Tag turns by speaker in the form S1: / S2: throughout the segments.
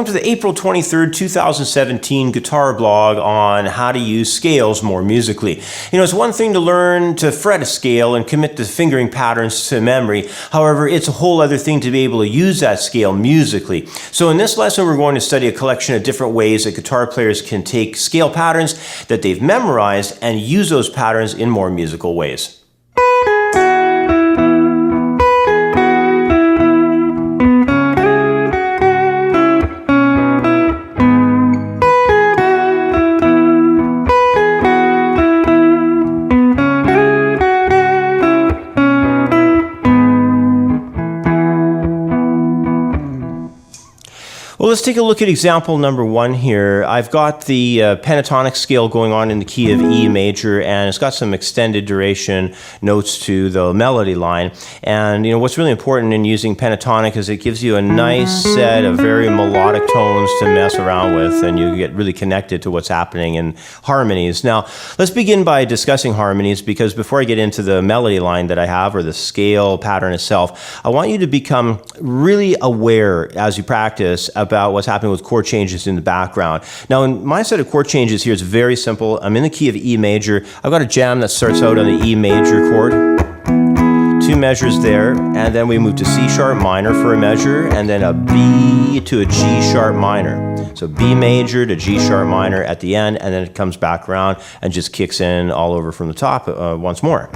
S1: Welcome to the April 23rd, 2017 guitar blog on how to use scales more musically. You know, it's one thing to learn to fret a scale and commit the fingering patterns to memory. However, it's a whole other thing to be able to use that scale musically. So in this lesson, we're going to study a collection of different ways that guitar players can take scale patterns that they've memorized and use those patterns in more musical ways. Well, let's take a look at example number 1 here. I've got the pentatonic scale going on in the key of E major, and it's got some extended duration notes to the melody line. And you know what's really important in using pentatonic is it gives you a nice set of very melodic tones to mess around with, and you get really connected to what's happening in harmonies. Now, let's begin by discussing harmonies, because before I get into the melody line that I have or the scale pattern itself, I want you to become really aware as you practice about what's happening with chord changes in the background. Now, in my set of chord changes here, it's very simple. I'm in the key of E major. I've got a jam that starts out on the E major chord, 2 measures there, and then we move to C sharp minor for a measure, and then a B to a G sharp minor. So B major to G sharp minor at the end, and then it comes back around and just kicks in all over from the top once more.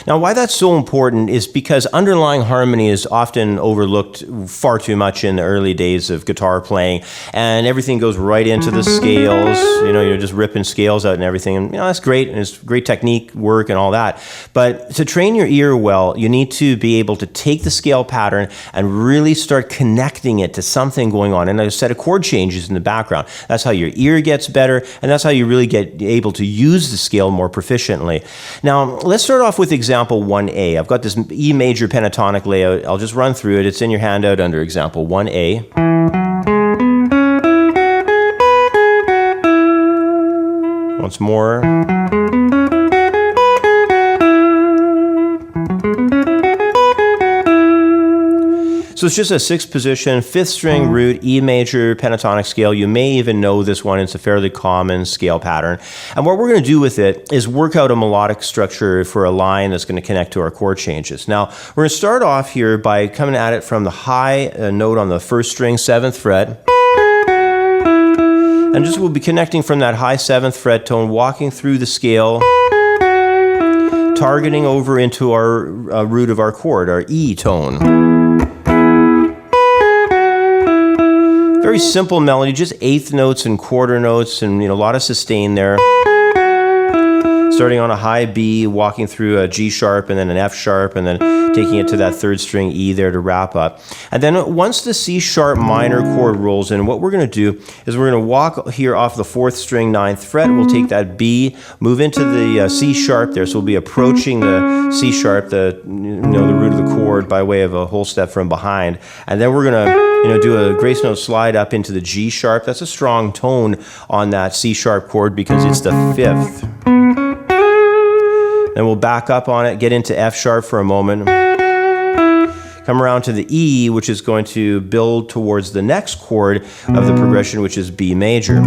S1: Now, why that's so important is because underlying harmony is often overlooked far too much in the early days of guitar playing, and everything goes right into the scales. You know, you're just ripping scales out and everything, and you know, that's great, and it's great technique work and all that. But to train your ear well, you need to be able to take the scale pattern and really start connecting it to something going on, and a set of chord changes in the background. That's how your ear gets better, and that's how you really get able to use the scale more proficiently. Now, let's start off with example 1A. I've got this E major pentatonic layout. I'll just run through it. It's in your handout under example 1A. Once more. So it's just a 6th position, 5th string root, E major pentatonic scale. You may even know this one. It's a fairly common scale pattern. And what we're going to do with it is work out a melodic structure for a line that's going to connect to our chord changes. Now, we're going to start off here by coming at it from the high note on the 1st string, 7th fret. And just we'll be connecting from that high 7th fret tone, walking through the scale, targeting over into our root of our chord, our E tone. Very simple melody, just 8th notes and quarter notes, and you know, a lot of sustain there. Starting on a high B, walking through a G sharp and then an F sharp, and then taking it to that 3rd string E there to wrap up. And then once the C sharp minor chord rolls in, what we're going to do is we're going to walk here off the 4th string, 9th fret. We'll take that B, move into the C sharp there. So we'll be approaching the C sharp, the root of the chord, by way of a whole step from behind. And then we're going to do a grace note slide up into the G sharp. That's a strong tone on that C sharp chord because it's the 5th. Then we'll back up on it, get into F sharp for a moment, come around to the E, which is going to build towards the next chord of the progression, which is B major.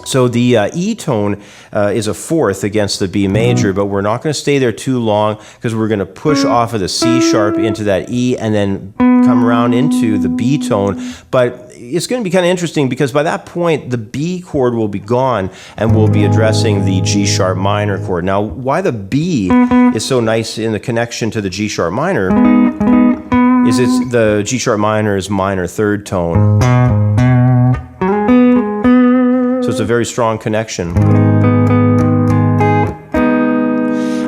S1: So the E tone is a 4th against the B major, but we're not going to stay there too long because we're going to push off of the C sharp into that E and then come around into the B tone. But it's going to be kind of interesting because by that point, the B chord will be gone and we'll be addressing the G sharp minor chord. Now, why the B is so nice in the connection to the G sharp minor is the G sharp minor is minor 3rd tone. So it's a very strong connection.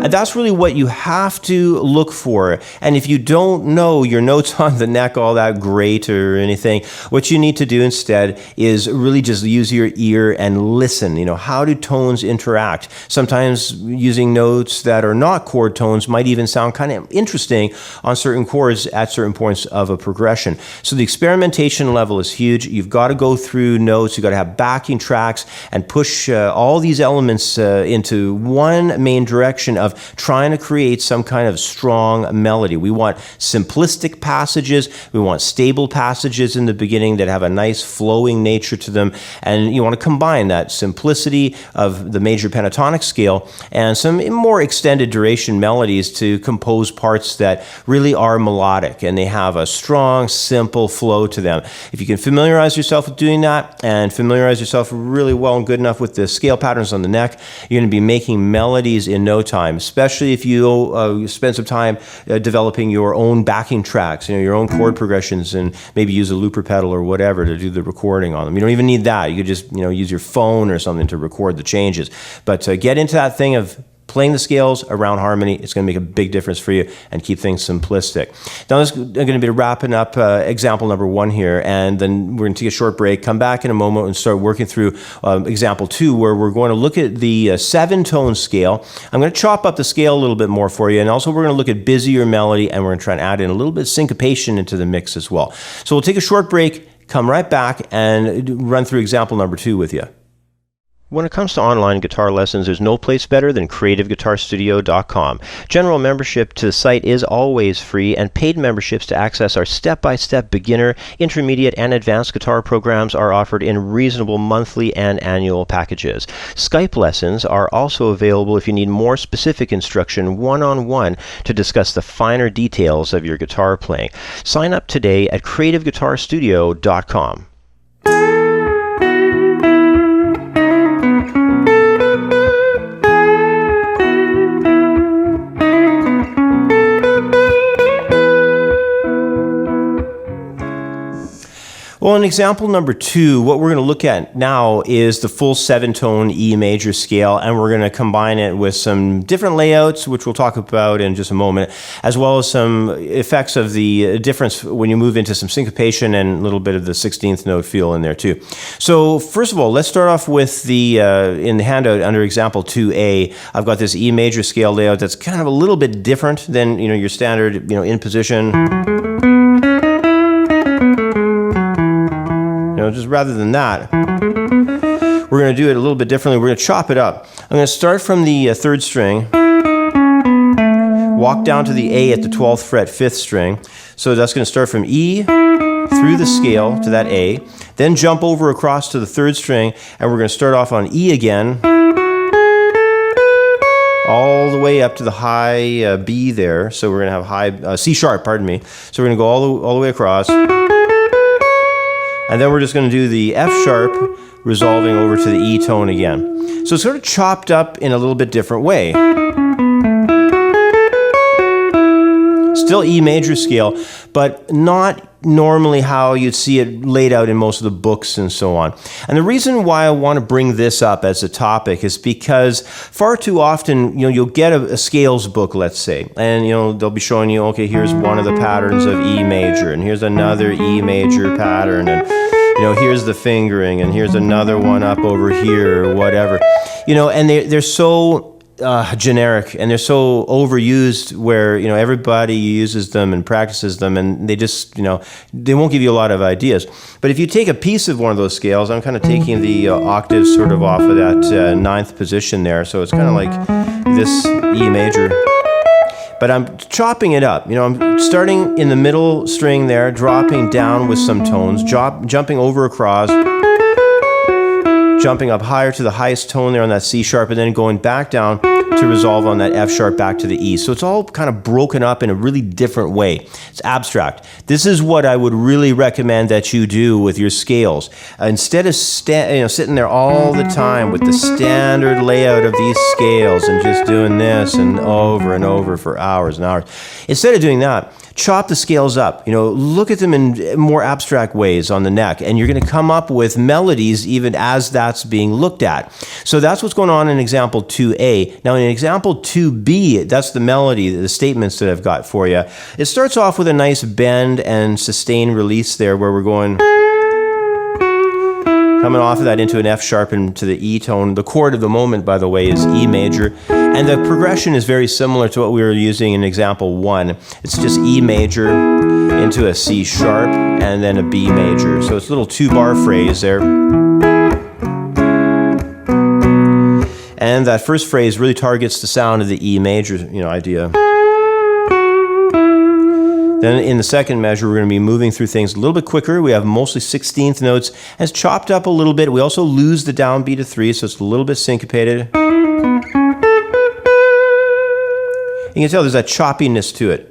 S1: And that's really what you have to look for. And if you don't know your notes on the neck all that great or anything, what you need to do instead is really just use your ear and listen. How do tones interact? Sometimes using notes that are not chord tones might even sound kind of interesting on certain chords at certain points of a progression. So the experimentation level is huge. You've got to go through notes, you've got to have backing tracks and push all these elements into one main direction of trying to create some kind of strong melody. We want simplistic passages, we want stable passages in the beginning that have a nice flowing nature to them, and you want to combine that simplicity of the major pentatonic scale and some more extended duration melodies to compose parts that really are melodic and they have a strong, simple flow to them. If you can familiarize yourself with doing that and familiarize yourself really well and good enough with the scale patterns on the neck, you're going to be making melodies in no time, especially if you spend some time developing your own backing tracks, your own chord progressions, and maybe use a looper pedal or whatever to do the recording on them. You don't even need that. You could just use your phone or something to record the changes. But get into that thing of playing the scales around harmony. It's going to make a big difference for you and keep things simplistic. Now, this is going to be wrapping up example number 1 here, and then we're going to take a short break, come back in a moment and start working through example 2, where we're going to look at the 7-tone scale. I'm going to chop up the scale a little bit more for you, and also we're going to look at busier melody, and we're going to try and add in a little bit of syncopation into the mix as well. So we'll take a short break, come right back, and run through example number 2 with you. When it comes to online guitar lessons, there's no place better than CreativeGuitarStudio.com. General membership to the site is always free, and paid memberships to access our step-by-step beginner, intermediate, and advanced guitar programs are offered in reasonable monthly and annual packages. Skype lessons are also available if you need more specific instruction one-on-one to discuss the finer details of your guitar playing. Sign up today at CreativeGuitarStudio.com. Well, in example number 2, what we're going to look at now is the full 7-tone E major scale, and we're going to combine it with some different layouts, which we'll talk about in just a moment, as well as some effects of the difference when you move into some syncopation and a little bit of the 16th note feel in there too. So first of all, let's start off with the, in the handout under example 2A, I've got this E major scale layout that's kind of a little bit different than, your standard, in position. Just rather than that, we're going to do it a little bit differently. We're going to chop it up. I'm going to start from the 3rd string, walk down to the A at the 12th fret, 5th string. So that's going to start from E through the scale to that A, then jump over across to the 3rd string, and we're going to start off on E again, all the way up to the high B there. So we're going to have high C sharp, pardon me. So we're going to go all the way across. And then we're just going to do the F sharp, resolving over to the E tone again. So it's sort of chopped up in a little bit different way. Still E major scale, but not normally how you'd see it laid out in most of the books and so on. And the reason why I want to bring this up as a topic is because far too often, you'll get a scales book, let's say, and they'll be showing you, okay, here's one of the patterns of E major, and here's another E major pattern, and here's the fingering, and here's another one up over here, or whatever. And they're so generic, and they're so overused where everybody uses them and practices them, and they just they won't give you a lot of ideas. But if you take a piece of one of those scales, I'm kind of taking the octaves sort of off of that 9th position there, so it's kind of like this E major, but I'm chopping it up. I'm starting in the middle string there, dropping down with some tones, jumping over across, jumping up higher to the highest tone there on that C sharp, and then going back down to resolve on that F sharp back to the E. So it's all kind of broken up in a really different way. It's abstract. This is what I would really recommend that you do with your scales. Instead of sitting there all the time with the standard layout of these scales and just doing this and over for hours and hours, instead of doing that, chop the scales up, look at them in more abstract ways on the neck, and you're going to come up with melodies even as that that's being looked at. So that's what's going on in example 2A. Now in example 2B, that's the melody, the statements that I've got for you. It starts off with a nice bend and sustain release there where we're going, coming off of that into an F sharp and to the E tone. The chord of the moment, by the way, is E major. And the progression is very similar to what we were using in example 1. It's just E major into a C sharp and then a B major. So it's a little 2-bar phrase there. And that first phrase really targets the sound of the E major, idea. Then in the second measure, we're going to be moving through things a little bit quicker. We have mostly 16th notes. And it's chopped up a little bit. We also lose the downbeat of 3, so it's a little bit syncopated. You can tell there's that choppiness to it.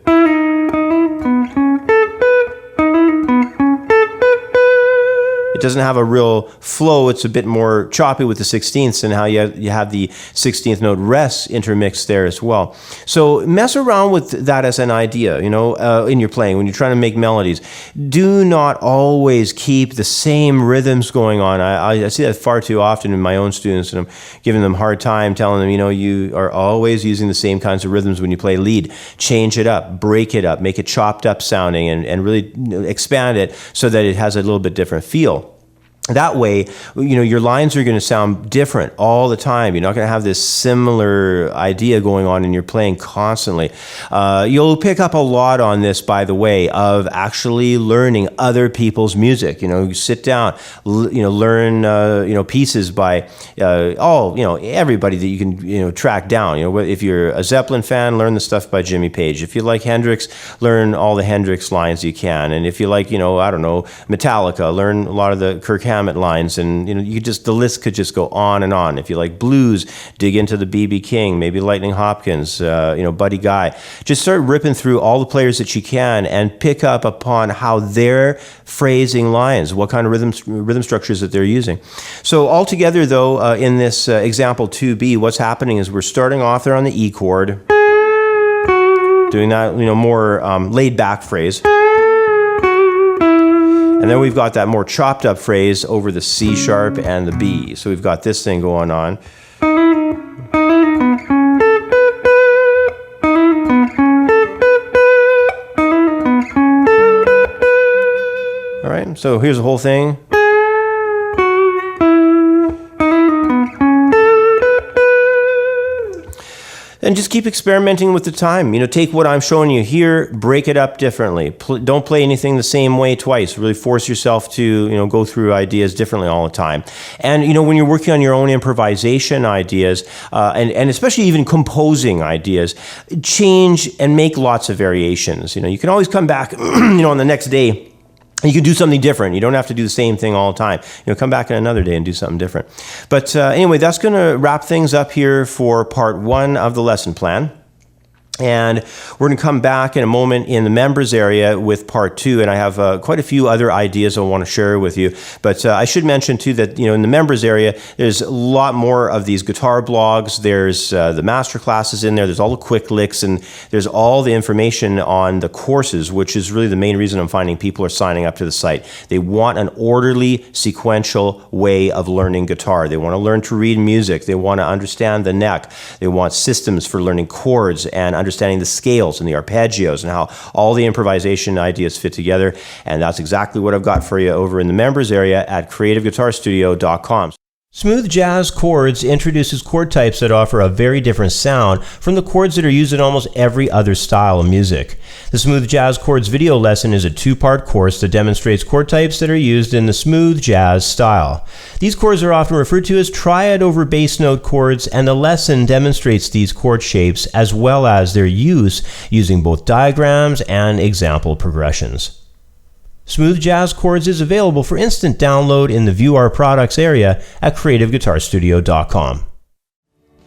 S1: It doesn't have a real flow. It's a bit more choppy with the 16ths and how you have the 16th note rest intermixed there as well. So mess around with that as an idea, in your playing when you're trying to make melodies. Do not always keep the same rhythms going on. I see that far too often in my own students, and I'm giving them a hard time, telling them, you are always using the same kinds of rhythms when you play lead. Change it up, break it up, make it chopped up sounding, and really expand it so that it has a little bit different feel. That way, your lines are going to sound different all the time. You're not going to have this similar idea going on in your playing constantly. You'll pick up a lot on this, by the way, of actually learning other people's music. You sit down, learn, pieces by everybody that you can, track down. If you're a Zeppelin fan, learn the stuff by Jimmy Page. If you like Hendrix, learn all the Hendrix lines you can. And if you like, Metallica, learn a lot of the Kirk Hammett lines, and the list could just go on and on. If you like blues, dig into the B.B. King, maybe Lightning Hopkins, Buddy Guy. Just start ripping through all the players that you can and pick up upon how they're phrasing lines, what kind of rhythm structures that they're using. So altogether, though, in this example 2B, what's happening is we're starting off there on the E chord, doing that more laid back phrase. And then we've got that more chopped up phrase over the C sharp and the B. So we've got this thing going on. All right, so here's the whole thing. And just keep experimenting with the time. Take what I'm showing you here, break it up differently. Don't play anything the same way twice. Really force yourself to, go through ideas differently all the time. And, when you're working on your own improvisation ideas, and especially even composing ideas, change and make lots of variations. You can always come back, on the next day. You can do something different. You don't have to do the same thing all the time. Come back in another day and do something different. But anyway, that's going to wrap things up here for part 1 of the lesson plan. And we're going to come back in a moment in the members area with part 2, and I have quite a few other ideas I want to share with you. But I should mention too that in the members area, there's a lot more of these guitar blogs. There's the master classes in there. There's all the quick licks, and there's all the information on the courses, which is really the main reason I'm finding people are signing up to the site. They want an orderly, sequential way of learning guitar. They want to learn to read music. They want to understand the neck. They want systems for learning chords and understanding the scales and the arpeggios and how all the improvisation ideas fit together. And that's exactly what I've got for you over in the members area at creativeguitarstudio.com. Smooth Jazz Chords introduces chord types that offer a very different sound from the chords that are used in almost every other style of music. The Smooth Jazz Chords video lesson is a 2-part course that demonstrates chord types that are used in the smooth jazz style. These chords are often referred to as triad over bass note chords, and the lesson demonstrates these chord shapes as well as their use using both diagrams and example progressions. Smooth Jazz Chords is available for instant download in the View Our Products area at creativeguitarstudio.com.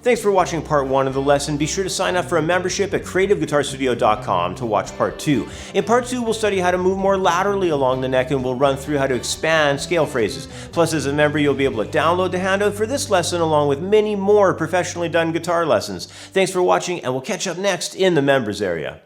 S1: Thanks for watching part 1 of the lesson. Be sure to sign up for a membership at creativeguitarstudio.com to watch part 2. In part 2, we'll study how to move more laterally along the neck, and we'll run through how to expand scale phrases. Plus, as a member, you'll be able to download the handout for this lesson along with many more professionally done guitar lessons. Thanks for watching, and we'll catch up next in the members area.